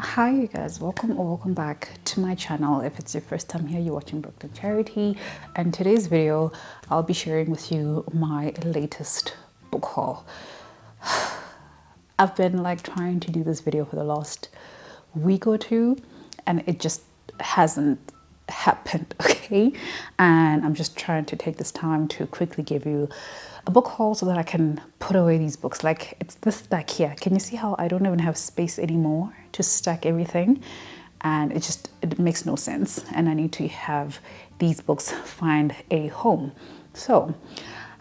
Hi you guys, welcome or welcome back to my channel. If it's your first time here, you're watching BookedonCharity, and today's video I'll be sharing with you my latest book haul. I've been like trying to do this video for the last week or two and it just hasn't happened, okay? And I'm just trying to take this time to quickly give you a book haul so that I can put away these books. Like, it's this stack here. Can you see how I don't even have space anymore to stack everything? And it makes no sense. And I need to have these books find a home. So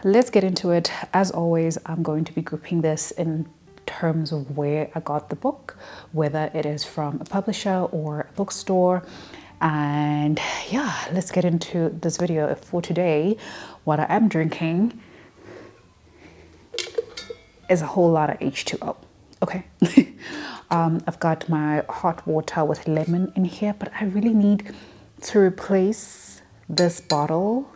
let's get into it. As always, I'm going to be grouping this in terms of where I got the book, whether it is from a publisher or a bookstore. And yeah, let's get into this video. For today, what I am drinking is a whole lot of H2O, okay? I've got my hot water with lemon in here, but I really need to replace this bottle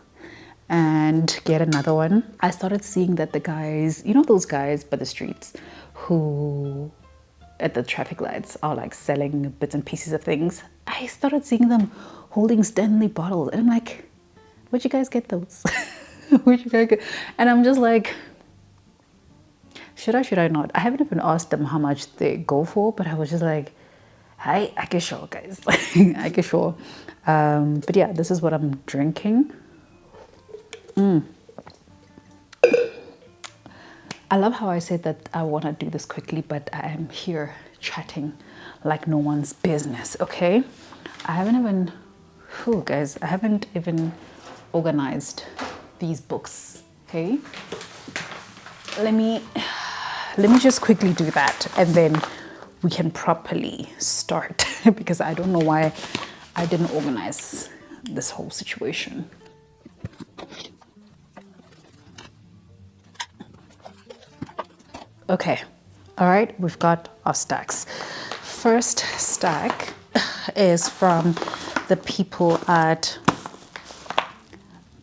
and get another one. I started seeing that the guys, you know those guys by the streets who at the traffic lights are like selling bits and pieces of things. I started seeing them holding Stanley bottles and I'm like, where'd you guys get those? Where'd you guys get? And I'm just like, should I not? I haven't even asked them how much they go for, but I was just like, hi, I can show guys. I can show. But yeah, this is what I'm drinking. I love how I said that I want to do this quickly, but I am here chatting like no one's business, okay? I haven't even organized these books, okay? Let me just quickly do that and then we can properly start because I don't know why I didn't organize this whole situation. Okay, all right, we've got our stacks. First stack is from the people at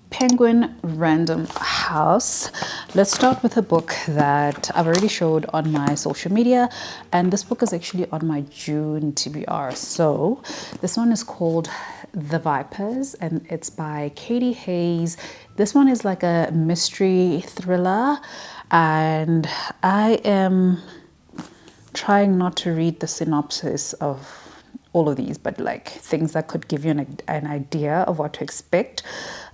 Penguin Random House. Let's start with a book that I've already showed on my social media, and this book is actually on my June TBR. So this one is called The Vipers and it's by Katie Hayes. This one is like a mystery thriller and I am trying not to read the synopsis of all of these, but like things that could give you an idea of what to expect.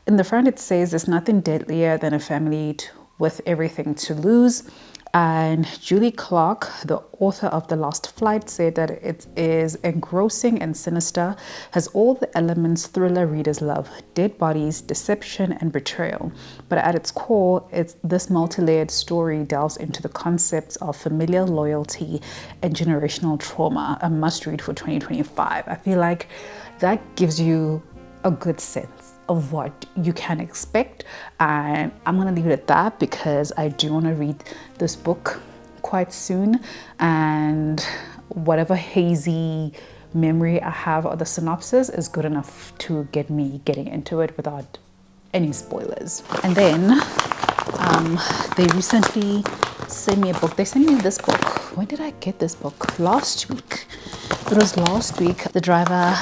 In the front it says there's nothing deadlier than a family with everything to lose. And Julie Clark, the author of The Lost Flight, said that it is engrossing and sinister, has all the elements thriller readers love: dead bodies, deception, and betrayal. But at its core, this multi-layered story delves into the concepts of familial loyalty and generational trauma. A must-read for 2025. I feel like that gives you a good sense of what you can expect, and I'm gonna leave it at that because I do want to read this book quite soon, and whatever hazy memory I have of the synopsis is good enough to get me getting into it without any spoilers. And then they recently sent me a book. They sent me this book. When did I get this book? Last week. It was last week. The driver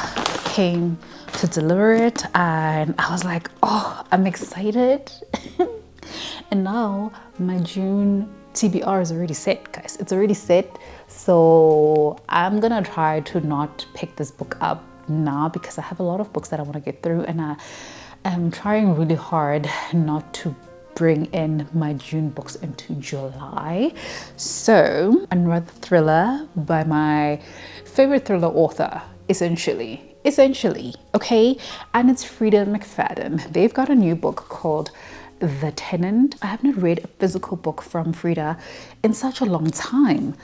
came to deliver it and I was like, oh, I'm excited. And now my June TBR is already set, guys. It's already set. So I'm gonna try to not pick this book up now because I have a lot of books that I want to get through, and I am trying really hard not to bring in my June books into July. So another thriller by my favorite thriller author, essentially, okay? And it's Frida McFadden. They've got a new book called The Tenant. I haven't read a physical book from Frida in such a long time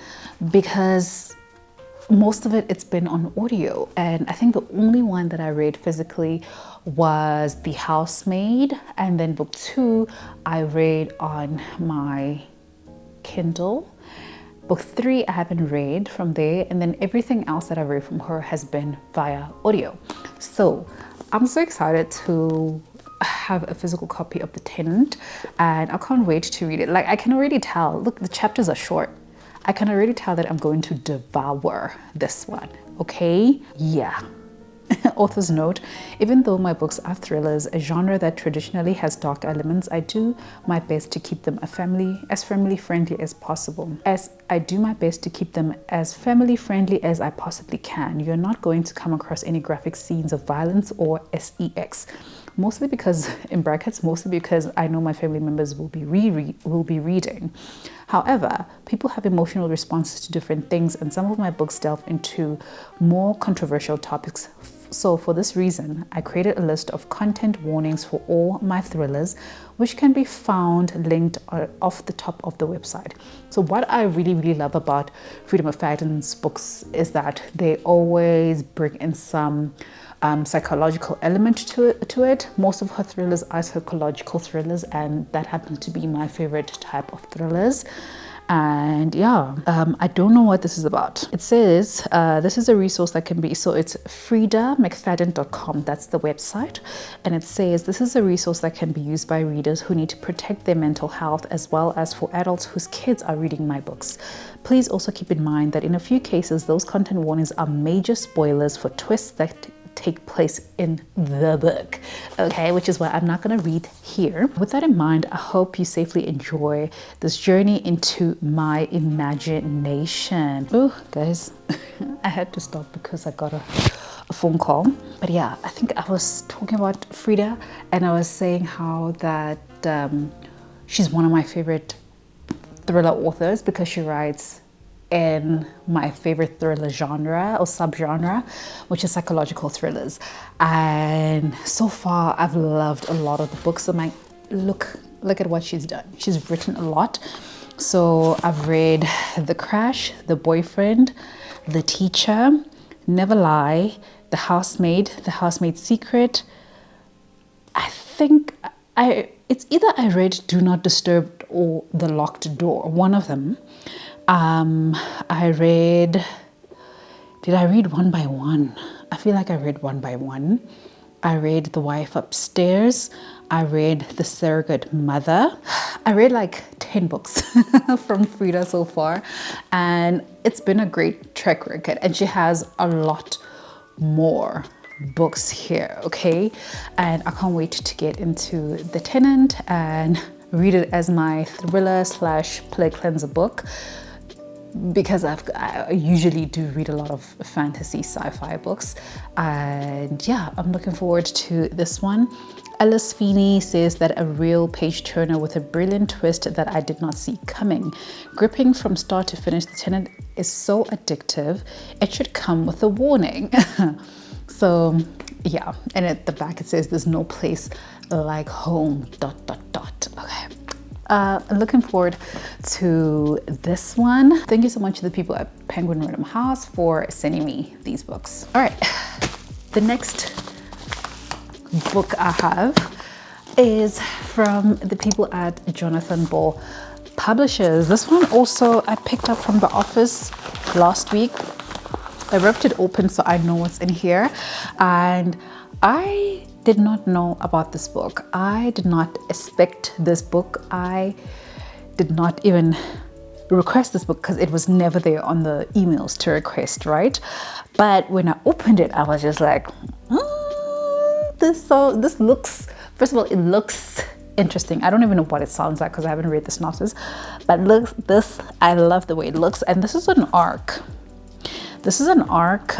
because most of it's been on audio, and I think the only one that I read physically was The Housemaid, and then book 2 I read on my Kindle. Book 3 I haven't read from there, and then everything else that I read from her has been via audio. So I'm so excited to have a physical copy of The Tenant, and I can't wait to read it. Like, I can already tell, look, the chapters are short. I can already tell that I'm going to devour this one. okay? Yeah. Author's note, even though my books are thrillers, a genre that traditionally has dark elements, I do my best to keep them as family friendly as possible. As I do my best to keep them as family friendly as I possibly can. You're not going to come across any graphic scenes of violence or sex. Mostly because, in brackets, mostly because I know my family members will be reading. However, people have emotional responses to different things, and some of my books delve into more controversial topics. So for this reason, I created a list of content warnings for all my thrillers, which can be found linked off the top of the website. So what I really love about Freedom McFadden's books is that they always bring in some psychological element to it. Most of her thrillers are psychological thrillers, and that happens to be my favorite type of thrillers. And yeah, I don't know what this is about. It says this is a resource that can be, so it's FriedaMcFadden.com, that's the website, and it says this is a resource that can be used by readers who need to protect their mental health, as well as for adults whose kids are reading my books. Please also keep in mind that in a few cases those content warnings are major spoilers for twists that take place in the book, okay, which is why I'm not going to read here. With that in mind, I hope you safely enjoy this journey into my imagination. Oh, guys, I had to stop because I got a phone call. But yeah, I think I was talking about Frida, and I was saying how that she's one of my favorite thriller authors because she writes in my favorite thriller genre or subgenre, which is psychological thrillers. And so far I've loved a lot of the books. I'm like, look at what she's done. She's written a lot. So I've read The Crash, The Boyfriend, The Teacher, Never Lie, The Housemaid's Secret. I think it's either I read Do Not Disturb or The Locked Door, one of them. Did I read One by One? I feel like I read One by One. I read The Wife Upstairs. I read The Surrogate Mother. I read like 10 books from Frida so far, and it's been a great track record, and she has a lot more books here, okay? And I can't wait to get into The Tenant and read it as my thriller / palate cleanser book, because I usually do read a lot of fantasy sci-fi books. And yeah, I'm looking forward to this one. Alice Feeney says that a real page turner with a brilliant twist that I did not see coming. Gripping from start to finish, The Tenant is so addictive, it should come with a warning. So yeah, and at the back it says there's no place like home ... Okay. I'm looking forward to this one. Thank you so much to the people at Penguin Random House for sending me these books. All right, the next book I have is from the people at Jonathan Ball Publishers. This one also I picked up from the office last week. I ripped it open so I know what's in here, and I did not know about this book. I did not expect this book. I did not even request this book because it was never there on the emails to request, right? But when I opened it, I was just like, this looks, first of all, it looks interesting. I don't even know what it sounds like because I haven't read the synopsis, but I love the way it looks. And this is an arc. This is an arc.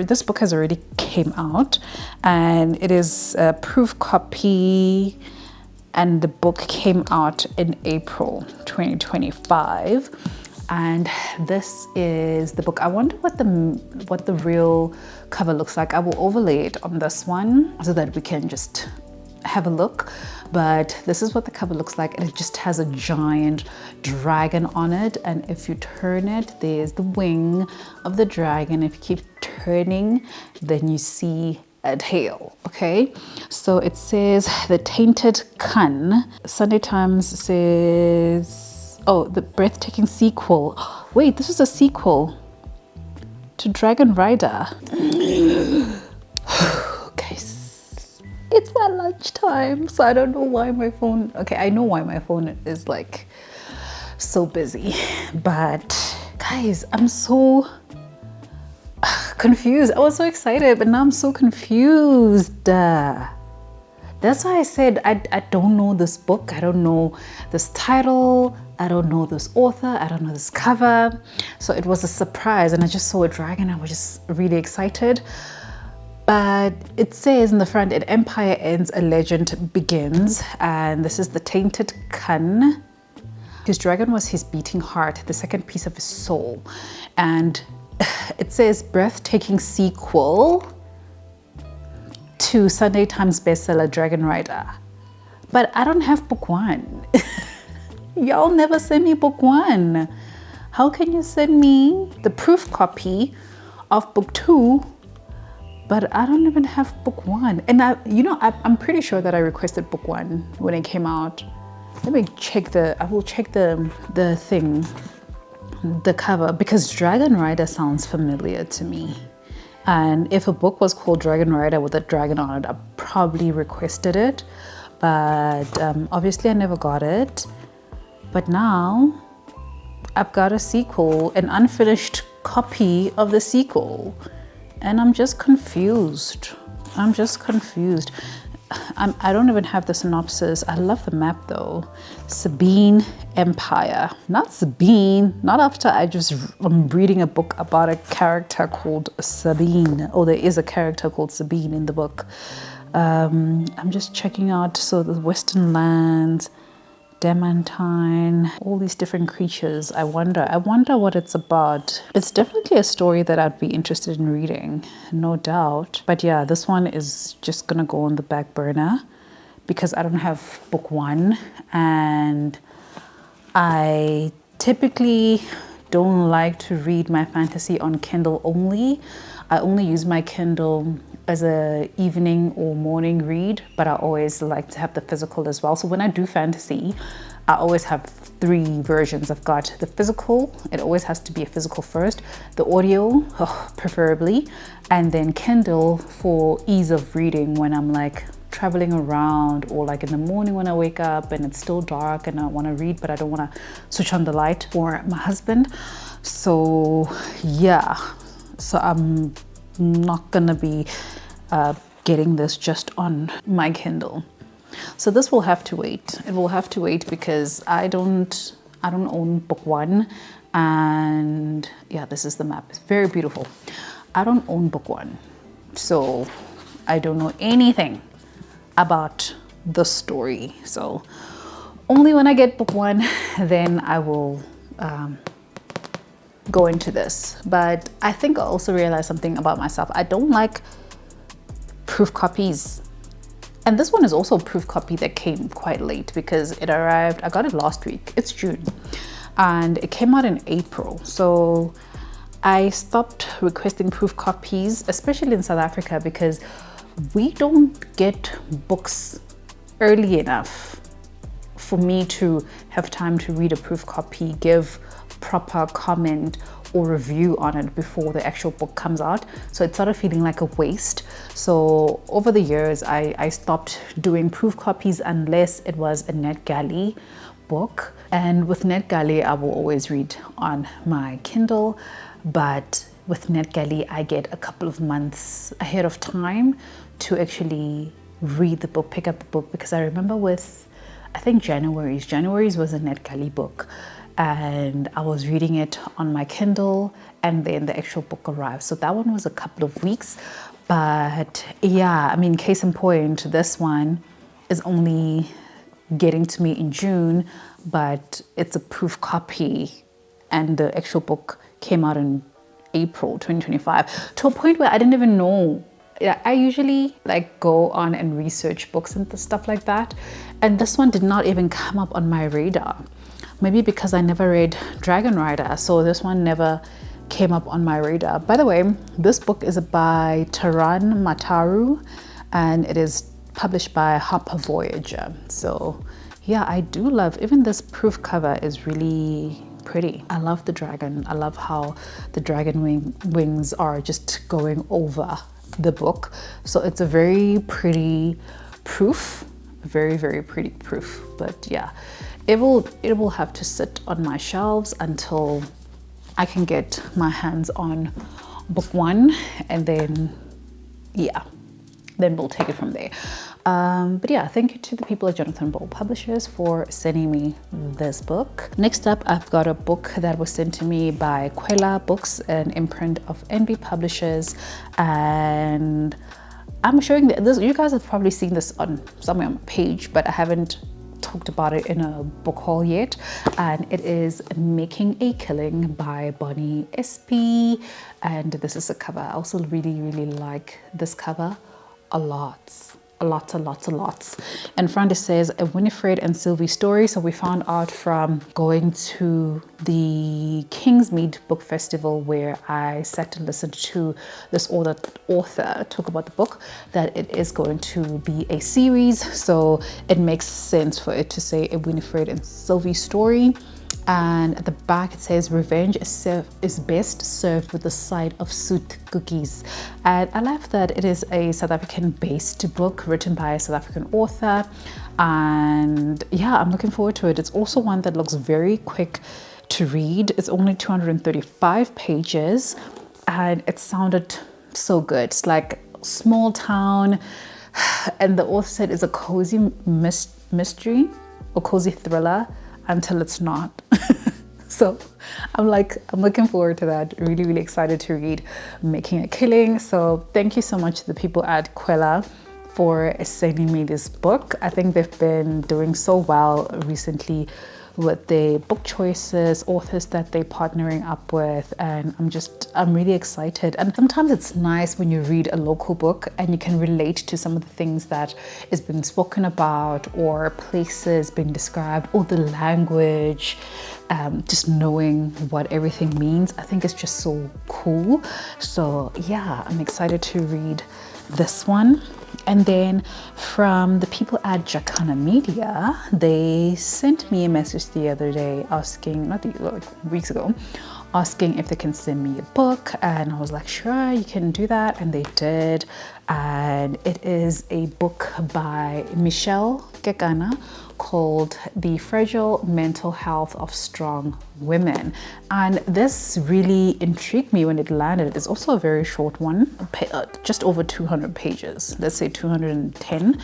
This book has already came out, and it is a proof copy, and the book came out in April 2025. And this is the book. I wonder what the real cover looks like. I will overlay it on this one so that we can just have a look. But this is what the cover looks like, and it just has a giant dragon on it, and if you turn it, there's the wing of the dragon. If you keep turning, then you see a tail. Okay, so it says The Tainted Kun. Sunday Times says, oh, the breathtaking sequel. Wait, this is a sequel to Dragon Rider. Guys, it's my lunchtime, so I don't know why my phone, okay, I know why my phone is like so busy, but guys, I'm so confused. I was so excited, but now I'm so confused. That's why I said I don't know this book. I don't know this title. I don't know this author. I don't know this cover. So it was a surprise, and I just saw a dragon. I was just really excited. But it says in the front, an empire ends, a legend begins. And this is the Tainted Kun. His dragon was his beating heart, the second piece of his soul. And it says breathtaking sequel to Sunday Times bestseller Dragon Rider. But I don't have book 1. Y'all never send me book 1. How can you send me the proof copy of book 2, but I don't even have book 1? And I'm pretty sure that I requested book 1 when it came out. Let me check I will check the thing, the cover, because Dragon Rider sounds familiar to me. And if a book was called Dragon Rider with a dragon on it, I probably requested it. But obviously I never got it. But now I've got a sequel, an unfinished copy of the sequel. And I'm just confused. I don't even have the synopsis. I love the map though. Sabine Empire. Not Sabine. Not after I'm reading a book about a character called Sabine. Oh, there is a character called Sabine in the book. I'm just checking out. So the Western Lands, Damantine, all these different creatures. I wonder what it's about. It's definitely a story that I'd be interested in reading, no doubt. But yeah, this one is just gonna go on the back burner because I don't have book 1, and I typically don't like to read my fantasy on Kindle only. I only use my Kindle as a evening or morning read, but I always like to have the physical as well. So when I do fantasy, I always have 3 versions. I've got the physical, it always has to be a physical first, the audio, preferably, and then Kindle for ease of reading when I'm like traveling around, or like in the morning when I wake up and it's still dark and I want to read, but I don't want to switch on the light for my husband. So yeah, so I'm not gonna be getting this just on my Kindle. So this will have to wait. It will have to wait because I don't own book 1, and yeah, this is the map. It's very beautiful. I don't own book 1, so I don't know anything about the story. So only when I get book 1, then I will go into this. But I think I also realized something about myself. I don't like proof copies. And this one is also a proof copy that came quite late because it arrived, I got it last week. It's June and it came out in April. So I stopped requesting proof copies, especially in South Africa, because we don't get books early enough for me to have time to read a proof copy, give proper comment or review on it before the actual book comes out. So it started feeling like a waste. So over the years, I stopped doing proof copies unless it was a NetGalley book. And with NetGalley, I will always read on my Kindle. But with NetGalley, I get a couple of months ahead of time to actually read the book, pick up the book. Because I remember with, I think January's was a NetGalley book. And I was reading it on my Kindle, and then the actual book arrived. So that one was a couple of weeks. But yeah, I mean, case in point, this one is only getting to me in June, but it's a proof copy, and the actual book came out in April 2025, to a point where I didn't even know. I usually like go on and research books and stuff like that, and this one did not even come up on my radar. Maybe because I never read Dragon Rider, so this one never came up on my radar. By the way, this book is by Taran Mataru, and it is published by Harper Voyager. So yeah, I do love, even this proof cover is really pretty. I love the dragon. I love how the dragon wings are just going over the book. So it's a very pretty proof, very, very pretty proof. But yeah, it will have to sit on my shelves until I can get my hands on book one, and then yeah, then we'll take it from there. But yeah, thank you to the people at Jonathan Ball Publishers for sending me this book. Next up, I've got a book that was sent to me by Kwela Books, an imprint of NB Publishers, and I'm showing this. You guys have probably seen this on somewhere on my page, but I haven't talked about it in a book haul yet. And it is Making a Killing by Bonnie SP, and this is a cover. I also really like this cover a lot. And front it says a Winifred and Sylvie story. So we found out from going to the Kingsmead Book Festival, where I sat and listened to this author talk about the book, that it is going to be a series. So it makes sense for it to say a Winifred and Sylvie story. And at the back it says revenge is best served with a side of soot cookies. And I love that it is a South African based book written by a South African author, and yeah, I'm looking forward to it. It's also one that looks very quick to read. It's only 235 pages and it sounded so good. It's like small town, and the author said it's a cozy mystery or cozy thriller until it's not. So I'm looking forward to that. Really excited to read Making a Killing. So thank you so much to the people at Kwela for sending me this book. I think they've been doing so well recently with the book choices, authors that they're partnering up with, and I'm really excited. And sometimes it's nice when you read a local book and you can relate to some of the things that is being spoken about, or places being described, or the language, just knowing what everything means. I think it's just so cool. So yeah, I'm excited to read this one. And then from the people at Jacana Media, they sent me a message the other day asking, weeks ago, asking if they can send me a book. And I was like, sure, you can do that. And they did. And it is a book by Michelle Kekana called The Fragile Mental Health of Strong Women. And this really intrigued me when it landed. It's also a very short one, just over 200 pages, let's say 210.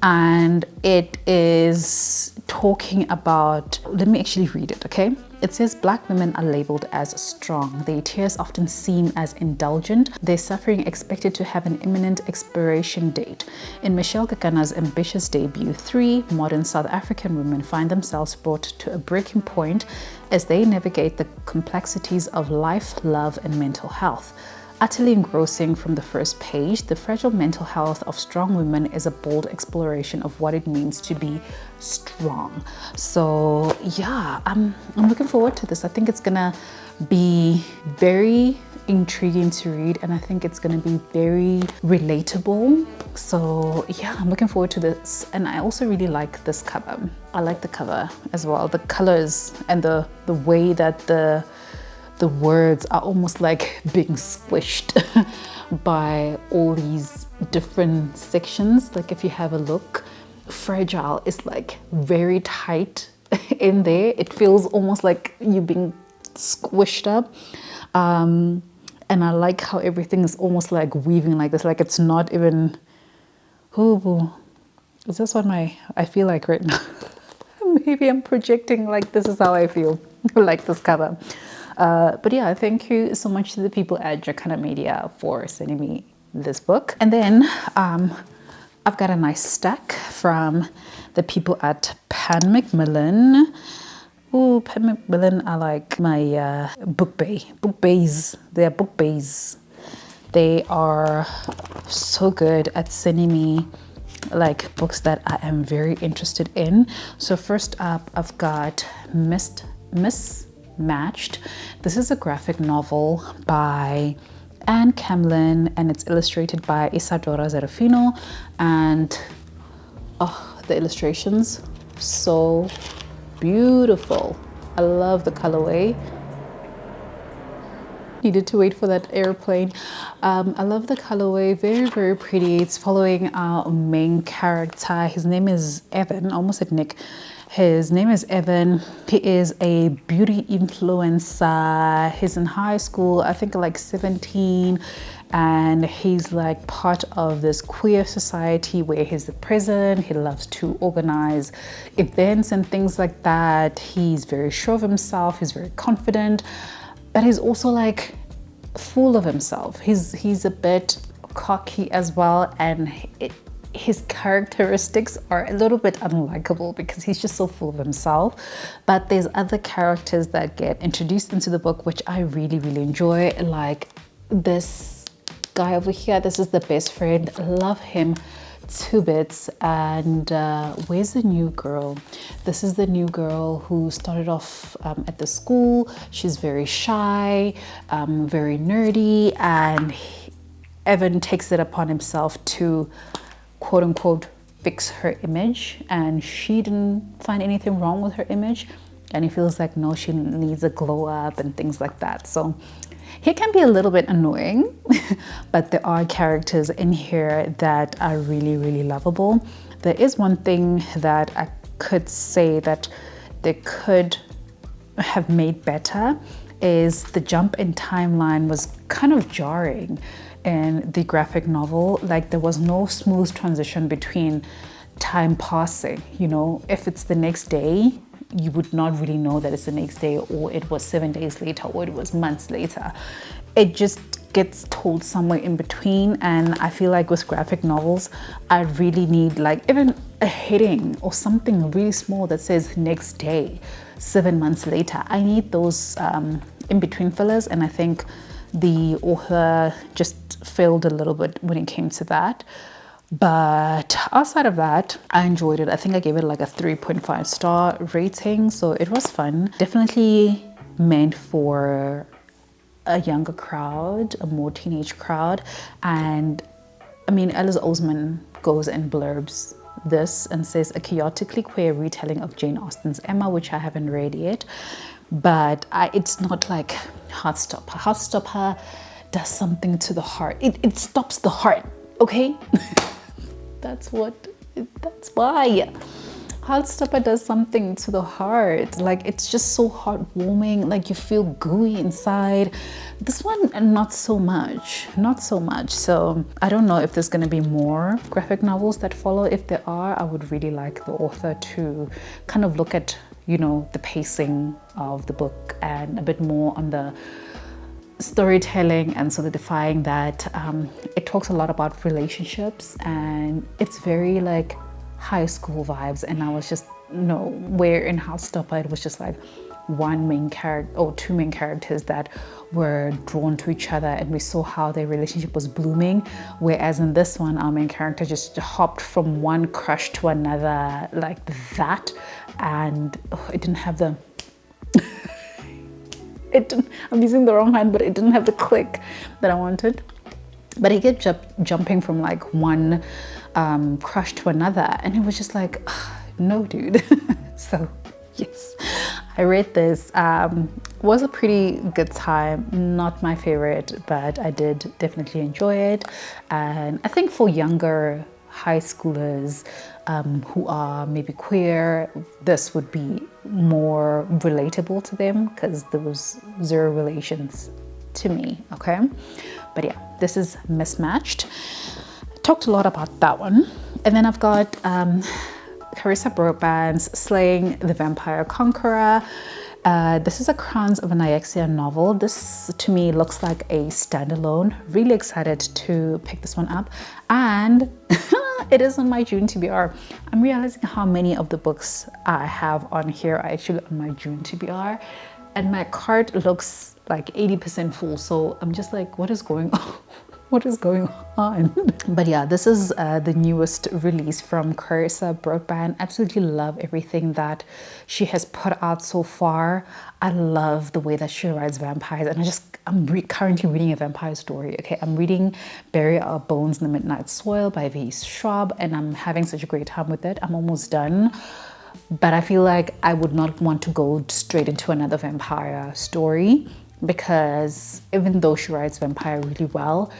And it is talking about, let me actually read it, okay? It says, Black women are labeled as strong. Their tears often seem as indulgent. Their suffering expected to have an imminent expiration date. In Michelle Kekana's ambitious debut, 3 modern South African women find themselves brought to a breaking point as they navigate the complexities of life, love, and mental health. Utterly engrossing from the first page, The Fragile Mental Health of Strong Women is a bold exploration of what it means to be strong. So yeah, I'm looking forward to this. I think it's gonna be very intriguing to read, and I think it's gonna be very relatable. So yeah, I'm looking forward to this. And I also really like this cover. I like the cover as well. The colors and the way that the words are almost like being squished by all these different sections. Like if you have a look, fragile is like very tight in there. It feels almost like you're being squished up. And I like how everything is almost like weaving like this, like it's not even, is this what I feel like right now? Maybe I'm projecting, like this is how I feel like this cover. But yeah, thank you so much to the people at Jacana Media for sending me this book. And then I've got a nice stack from the people at Pan Macmillan. Ooh, Pan Macmillan are like my book bays. They are book bays. They are so good at sending me like books that I am very interested in. So first up, I've got Mismatched. This is a graphic novel by Anne Camlin, and it's illustrated by Isadora Zerafino. And oh, the illustrations, so beautiful. I love the colorway. needed to wait for that airplane. I love the colorway, very, very pretty. It's following our main character. His name is Evan, almost said Nick. His name is Evan. He is a beauty influencer. He's in high school, I think like 17, and he's like part of this queer society where he's the president. He loves to organize events and things like that. He's very sure of himself. He's very confident, but he's also like full of himself. He's a bit cocky as well, and his characteristics are a little bit unlikable because he's just so full of himself. But there's other characters that get introduced into the book which I really, really enjoy, like this guy over here. This is the best friend. Love him to bits. And where's the new girl? This is the new girl who started off at the school. She's very shy, very nerdy, and Evan takes it upon himself to quote unquote fix her image, and she didn't find anything wrong with her image, and he feels like no, she needs a glow up and things like that. So he can be a little bit annoying, but there are characters in here that are really, really lovable. There is one thing that I could say that they could have made better, is the jump in timeline was kind of jarring in the graphic novel. Like there was no smooth transition between time passing. You know, if it's the next day, you would not really know that it's the next day, or it was 7 days later, or it was months later. It just gets told somewhere in between. And I feel like with graphic novels, I really need like even a heading or something really small that says next day, 7 months later. I need those in between fillers, and I think the author just failed a little bit when it came to that. But outside of that, I enjoyed it. I think I gave it like a 3.5 star rating, so it was fun. Definitely meant for a younger crowd, a more teenage crowd. And I mean, Alice Oseman goes and blurbs this and says a chaotically queer retelling of Jane Austen's Emma, which I haven't read yet, but it's not like Heartstopper. Heartstopper does something to the heart. It stops the heart, okay? that's why. Heartstopper does something to the heart. Like it's just so heartwarming, like you feel gooey inside. This one, not so much. So I don't know if there's gonna be more graphic novels that follow. If there are, I would really like the author to kind of look at, you know, the pacing of the book and a bit more on the storytelling and solidifying that. It talks a lot about relationships, and it's very like high school vibes, and I was just, no, where in Heartstopper it was just like one main character or two main characters that were drawn to each other, and we saw how their relationship was blooming, whereas in this one our main character just hopped from one crush to another like that, and it didn't have the I'm using the wrong hand, but it didn't have the click that I wanted. But he kept jumping from like one crush to another, and it was just like, no, dude. So yes, I read this. Was a pretty good time. Not my favorite, but I did definitely enjoy it. And I think for younger high schoolers who are maybe queer, this would be more relatable to them because there was zero relations to me, okay? But yeah, this is Mismatched. Talked a lot about that one. And then I've got Carissa Broadbent's Slaying the Vampire Conqueror. This is a Crowns of Nyexia novel. This to me looks like a standalone. Really excited to pick this one up. And it is on my June TBR. I'm realizing how many of the books I have on here are actually on my June TBR. And my cart looks like 80% full. So I'm just like, what is going on? What is going on? But yeah, this is the newest release from Carissa Broadbent. Absolutely love everything that she has put out so far. I love the way that she writes vampires, and I'm currently reading a vampire story. Okay, I'm reading Bury Our Bones in the Midnight Soil by V. Schwab, and I'm having such a great time with it. I'm almost done. But I feel like I would not want to go straight into another vampire story. because even though she writes vampire really well,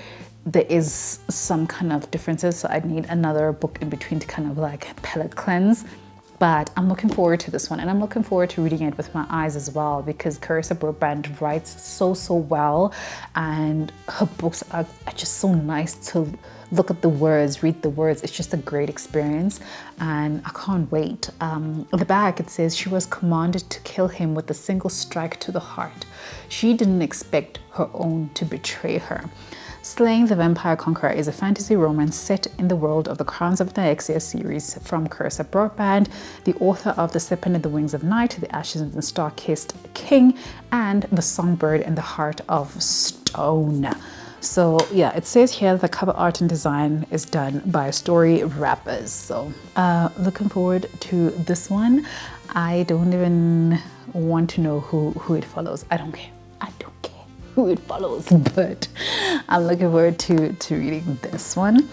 there is some kind of differences. So I need another book in between to kind of like palate cleanse. But I'm looking forward to this one, and I'm looking forward to reading it with my eyes as well, because Carissa Broadbent writes so well, and her books are just so nice to look at the words, read the words. It's just a great experience, and I can't wait. At the back it says she was commanded to kill him with a single strike to the heart. She didn't expect her own to betray her. Slaying the Vampire Conqueror is a fantasy romance set in the world of the Crowns of Nyxia series from Carissa Broadbent, the author of The Serpent and the Wings of Night, The Ashes and the Star-Kissed King, and The Songbird and the Heart of Stone. So yeah, it says here the cover art and design is done by Story Rappers. So looking forward to this one. I don't even want to know who it follows. I don't care. I don't care who it follows, but I'm looking forward to reading this one.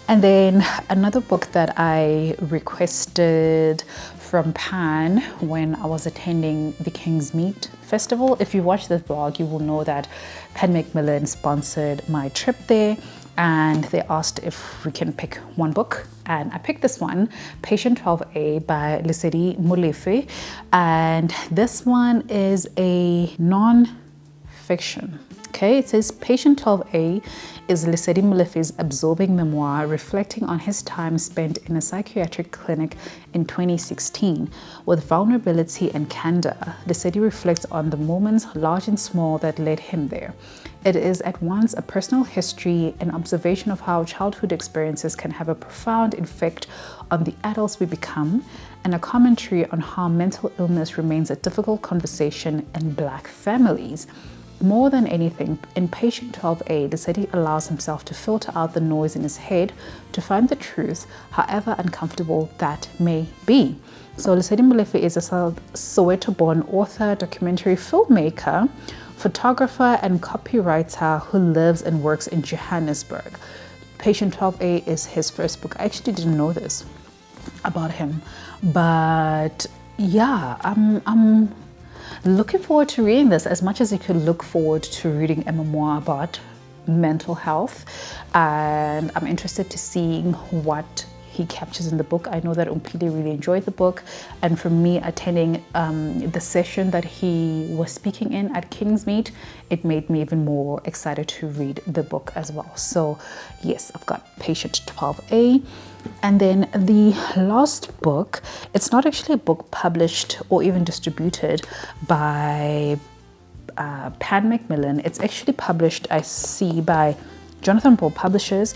And then another book that I requested from Pan when I was attending the King's Meet Festival. If you watch this vlog, you will know that Pan Macmillan sponsored my trip there, and they asked if we can pick one book, and I picked this one, Patient 12A by Lesedi Molefe, and this one is a non-fiction. Okay, it says Patient 12A is Lesedi Molefe's absorbing memoir reflecting on his time spent in a psychiatric clinic in 2016. With vulnerability and candor, Lesedi reflects on the moments, large and small, that led him there. It is at once a personal history, an observation of how childhood experiences can have a profound effect on the adults we become, and a commentary on how mental illness remains a difficult conversation in Black families. More than anything, in Patient 12A, Lesedi allows himself to filter out the noise in his head to find the truth, however uncomfortable that may be. So Lesedi Molefe is a Soweto-born author, documentary filmmaker, photographer, and copywriter who lives and works in Johannesburg. Patient 12A is his first book. I actually didn't know this about him, but yeah, I'm looking forward to reading this as much as you could look forward to reading a memoir about mental health, and I'm interested to seeing what he captures in the book. I know that Umpili really enjoyed the book, and for me, attending the session that he was speaking in at King's Meet, it made me even more excited to read the book as well. So yes, I've got Patient 12A. And then the last book, it's not actually a book published or even distributed by Pan Macmillan. It's actually published, I see, by Jonathan Ball Publishers,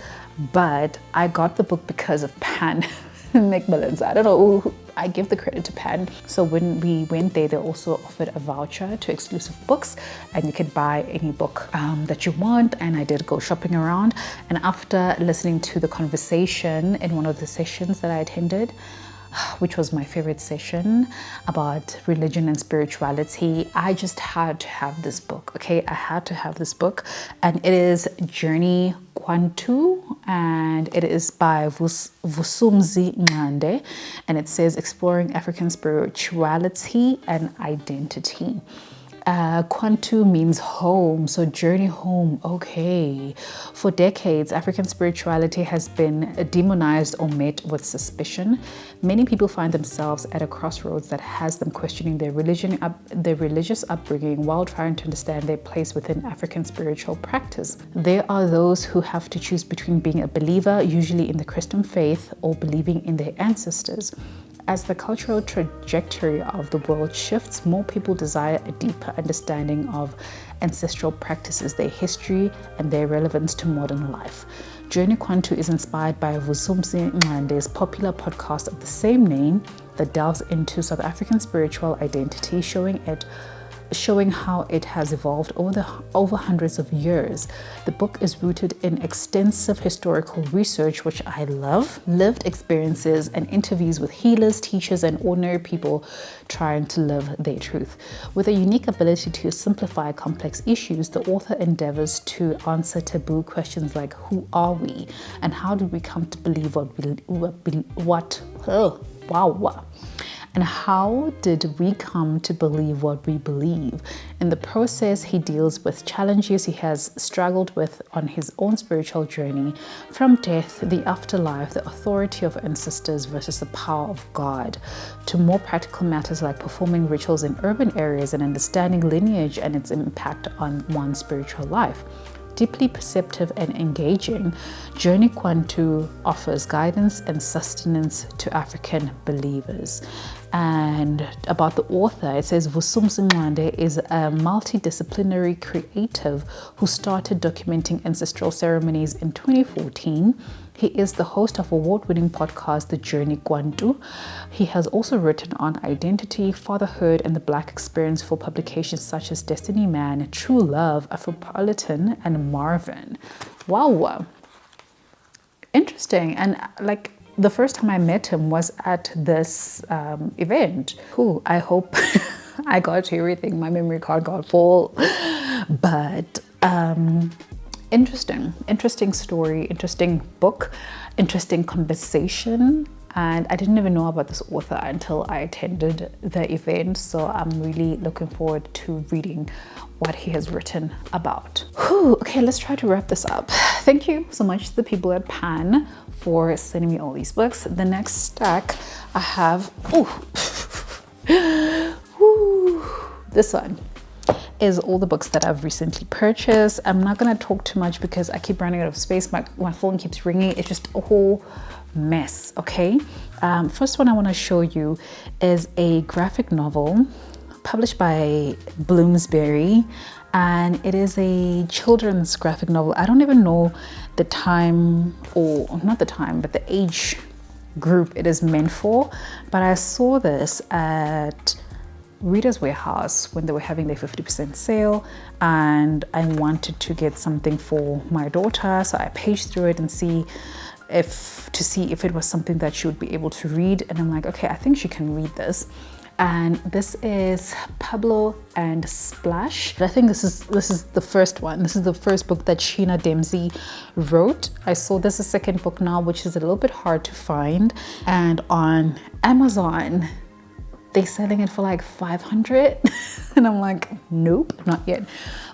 but I got the book because of Pan Macmillan. So I don't know, I give the credit to Pan. So when we went there, they also offered a voucher to exclusive books, and you could buy any book that you want. And I did go shopping around, and after listening to the conversation in one of the sessions that I attended, which was my favorite session about religion and spirituality, I just had to have this book. Okay, I had to have this book, and it is Journey Kwantu, and it is by Vusumzi Ngande, and it says Exploring African Spirituality and Identity. Kwantu means home, so journey home. Okay. For decades, African spirituality has been demonized or met with suspicion. Many people find themselves at a crossroads that has them questioning their religion, their religious upbringing, while trying to understand their place within African spiritual practice. There are those who have to choose between being a believer, usually in the Christian faith, or believing in their ancestors. As the cultural trajectory of the world shifts, more people desire a deeper understanding of ancestral practices, their history, and their relevance to modern life. Journey Kwantu is inspired by Vusumzi Ngande's popular podcast of the same name that delves into South African spiritual identity, showing how it has evolved over hundreds of years. The book is rooted in extensive historical research, which I love, lived experiences, and interviews with healers, teachers, and ordinary people trying to live their truth. With a unique ability to simplify complex issues, the author endeavors to answer taboo questions like who are we, and how did we come to believe And how did we come to believe what we believe? In the process, he deals with challenges he has struggled with on his own spiritual journey, from death, the afterlife, the authority of ancestors versus the power of God, to more practical matters like performing rituals in urban areas and understanding lineage and its impact on one's spiritual life. Deeply perceptive and engaging, Journey Kwantu offers guidance and sustenance to African believers. And about the author, it says Vusumuzi Ncande is a multidisciplinary creative who started documenting ancestral ceremonies in 2014. He is the host of award-winning podcast, The Journey Kwantu. He has also written on identity, fatherhood, and the Black experience for publications such as Destiny Man, True Love, Afropolitan, and Marvin. Wow. Interesting. And like the first time I met him was at this event. Ooh, I hope I got everything. My memory card got full. But interesting story, interesting book, interesting conversation. And I didn't even know about this author until I attended the event. So I'm really looking forward to reading what he has written about. Whew, okay, let's try to wrap this up. Thank you so much to the people at Pan for sending me all these books. The next stack I have, this one is all the books that I've recently purchased. I'm not gonna talk too much because I keep running out of space. My phone keeps ringing. It's just a whole mess, okay? First one I wanna show you is a graphic novel published by Bloomsbury, and it is a children's graphic novel. I don't even know the time, or not the time, but the age group it is meant for, but I saw this at Reader's Warehouse when they were having their 50% sale, and I wanted to get something for my daughter, so I paged through it and see if it was something that she would be able to read, and I'm like, okay, I think she can read this. And this is Pablo and Splash. I think this is the first one. This is the first book that Sheena Dempsey wrote. I saw this a second book now, which is a little bit hard to find, and on Amazon they're selling it for like 500 and I'm like, nope, not yet.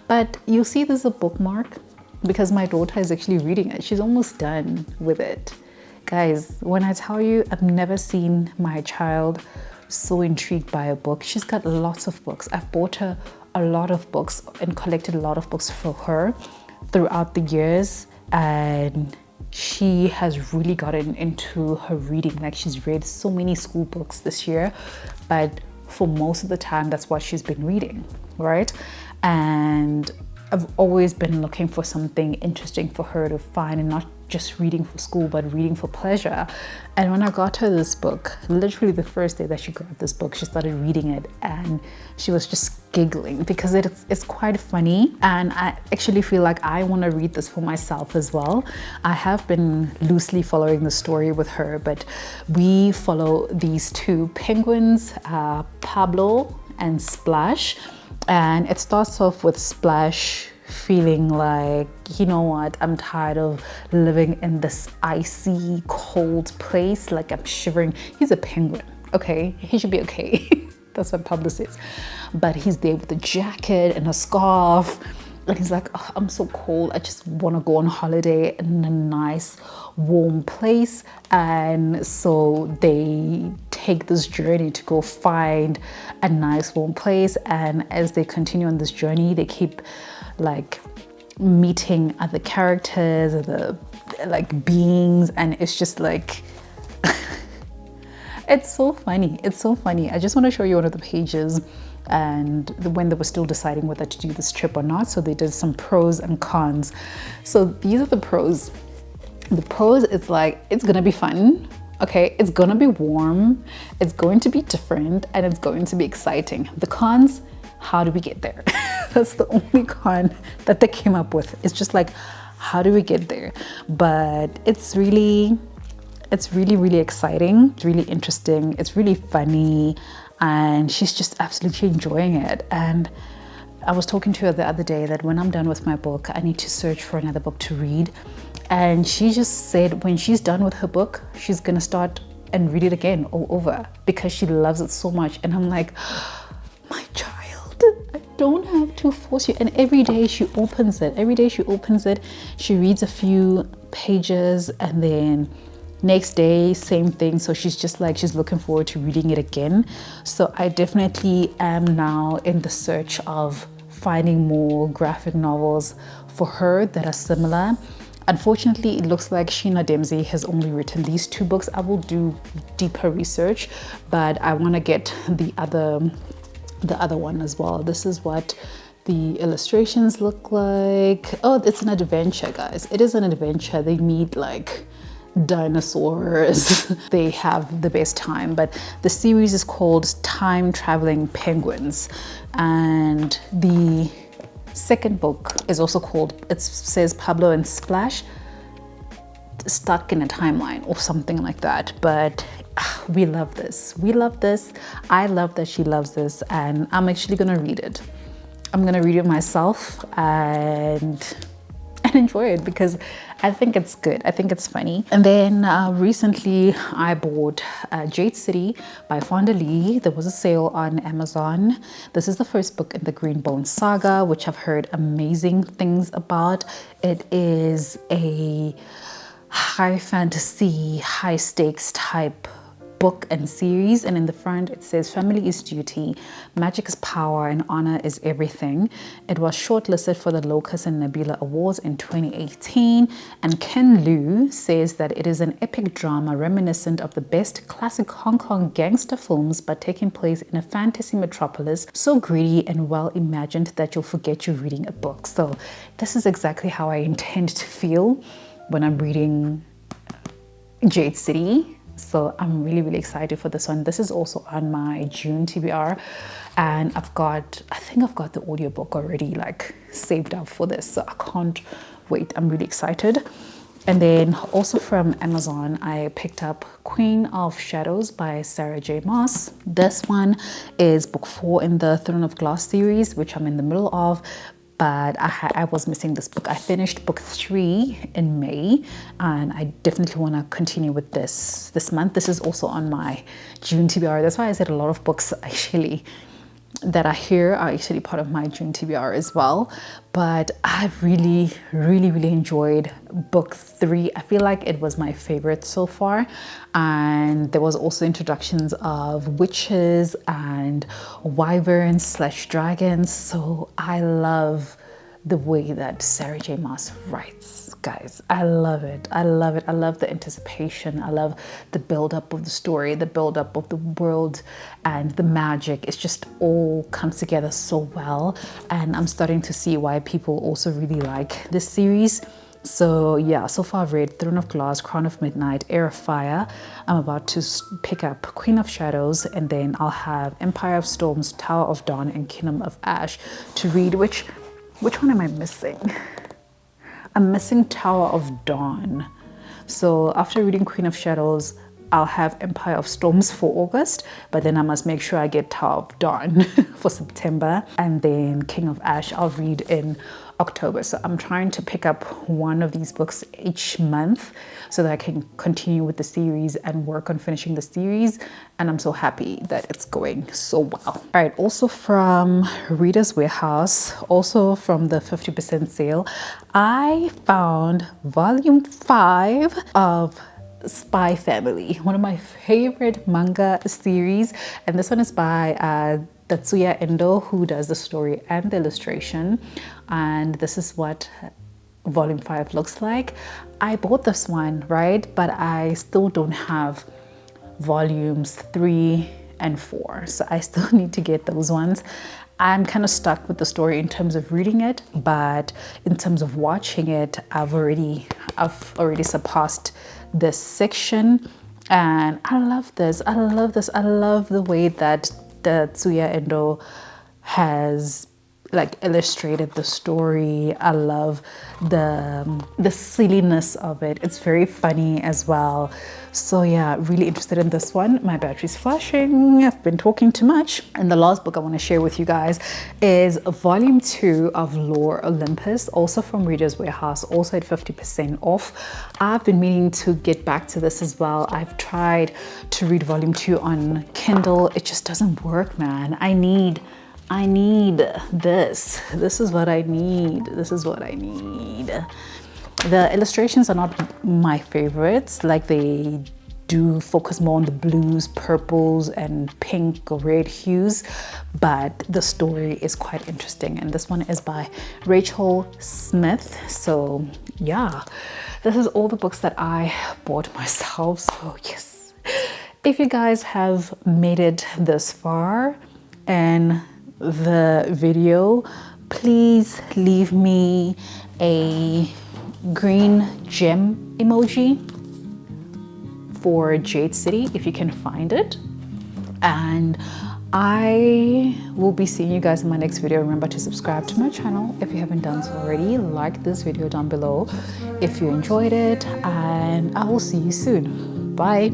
But you'll see there's a bookmark because my daughter is actually reading it. She's almost done with it. Guys, when I tell you, I've never seen my child so intrigued by a book. She's got lots of books. I've bought her a lot of books and collected a lot of books for her throughout the years, and she has really gotten into her reading. Like, she's read so many school books this year, but for most of the time that's what she's been reading, right? And I've always been looking for something interesting for her to find, and not just reading for school, but reading for pleasure. And when I got her this book, literally the first day that she got this book, she started reading it and she was just giggling because it's quite funny. And I actually feel like I want to read this for myself as well. I have been loosely following the story with her, but we follow these two penguins, Pablo and Splash. And it starts off with Splash feeling like, you know what, I'm tired of living in this icy, cold place. Like, I'm shivering. He's a penguin, okay? He should be okay. That's what Pablo says. But he's there with a jacket and a scarf. And he's like, oh, I'm so cold. I just want to go on holiday in a nice, warm place. And so they take this journey to go find a nice, warm place. And as they continue on this journey, they keep like meeting other characters, other like beings, and it's just like it's so funny. It's so funny. I just want to show you one of the pages, and when they were still deciding whether to do this trip or not. So they did some pros and cons. So these are the pros. The pros, it's like, it's gonna be fun. Okay, it's gonna be warm, it's going to be different, and it's going to be exciting. The cons, how do we get there? That's the only con that they came up with. It's just like, how do we get there? But it's really exciting. It's really interesting. It's really funny. And she's just absolutely enjoying it. And I was talking to her the other day that when I'm done with my book, I need to search for another book to read. And she just said when she's done with her book, she's gonna start and read it again all over because she loves it so much. And I'm like, my child, I don't have to force you. And every day she opens it. Every day she opens it, she reads a few pages, and then next day same thing. So she's just like, she's looking forward to reading it again. So I definitely am now in the search of finding more graphic novels for her that are similar. Unfortunately, it looks like Sheena Dempsey has only written these 2 books. I will do deeper research, but I want to get the other one as well. This is what the illustrations look like. Oh, it's an adventure, guys. It is an adventure. They meet like dinosaurs. They have the best time. But the series is called Time Traveling Penguins, and the second book is also called, it says Pablo and Splash Stuck in a Timeline or something like that. But we love this. We love this. I love that she loves this, and I'm actually gonna read it. I'm gonna read it myself and enjoy it because I think it's good. I think it's funny. And then recently I bought Jade City by Fonda Lee. There was a sale on Amazon. This is the first book in the Green Bone saga, which I've heard amazing things about. It is a high fantasy, high stakes type book and series, and in the front it says family is duty, magic is power, and honor is everything. It was shortlisted for the Locus and Nebula Awards in 2018, and Ken Liu says that it is an epic drama reminiscent of the best classic Hong Kong gangster films but taking place in a fantasy metropolis so gritty and well imagined that you'll forget you're reading a book. So this is exactly how I intend to feel when I'm reading Jade City. So I'm really excited for this one. This is also on my June TBR, and I think I've got the audiobook already like saved up for this, so I can't wait. I'm really excited. And then also from Amazon, I picked up Queen of Shadows by Sarah J. Maas. This one is book 4 in the Throne of Glass series, which I'm in the middle of. But I was missing this book. I finished book 3 in May, and I definitely want to continue with this month. This is also on my June TBR. That's why I said a lot of books actually that are here are actually part of my June TBR as well. But I've really enjoyed book 3. I feel like it was my favorite so far. And there was also introductions of witches and wyverns / dragons. So I love the way that Sarah J. Maas writes, guys. I love it. I love it. I love the anticipation. I love the build-up of the story, the build-up of the world, and the magic. It's just all comes together so well. And I'm starting to see why people also really like this series. So yeah, so far I've read Throne of Glass, Crown of Midnight, Heir of Fire. I'm about to pick up Queen of Shadows, and then I'll have Empire of Storms, Tower of Dawn, and Kingdom of Ash to read. Which one am I missing? I'm missing Tower of Dawn. So after reading Queen of Shadows, I'll have Empire of Storms for August, but then I must make sure I get Tower of Dawn for September, and then King of Ash I'll read in October. So I'm trying to pick up one of these books each month so that I can continue with the series and work on finishing the series, and I'm so happy that it's going so well. All right, also from Reader's Warehouse, also from the 50% sale, I found volume 5 of Spy Family, one of my favorite manga series, and this one is by Tatsuya Endo, who does the story and the illustration, and this is what volume 5 looks like. I bought this one, right, but I still don't have volumes 3 and 4, so I still need to get those ones. I'm kind of stuck with the story in terms of reading it, but in terms of watching it, I've already surpassed this section, and I love this. I love this. I love the way that the Tatsuya Endo has like illustrated the story. I love the silliness of it. It's very funny as well. So yeah, really interested in this one. My battery's flashing. I've been talking too much. And the last book I want to share with you guys is volume 2 of Lore Olympus, also from Reader's Warehouse, also at 50% off. I've been meaning to get back to this as well. I've tried to read volume 2 on Kindle. It just doesn't work, man. I need this. This is what I need. This is what I need. The illustrations are not my favorites. Like, they do focus more on the blues, purples, and pink or red hues, but the story is quite interesting. And this one is by Rachel Smith. So yeah, this is all the books that I bought myself. So yes, if you guys have made it this far and the video, please leave me a green gem emoji for Jade City if you can find it, and I will be seeing you guys in my next video. Remember to subscribe to my channel if you haven't done so already. Like this video down below if you enjoyed it, and I will see you soon. Bye.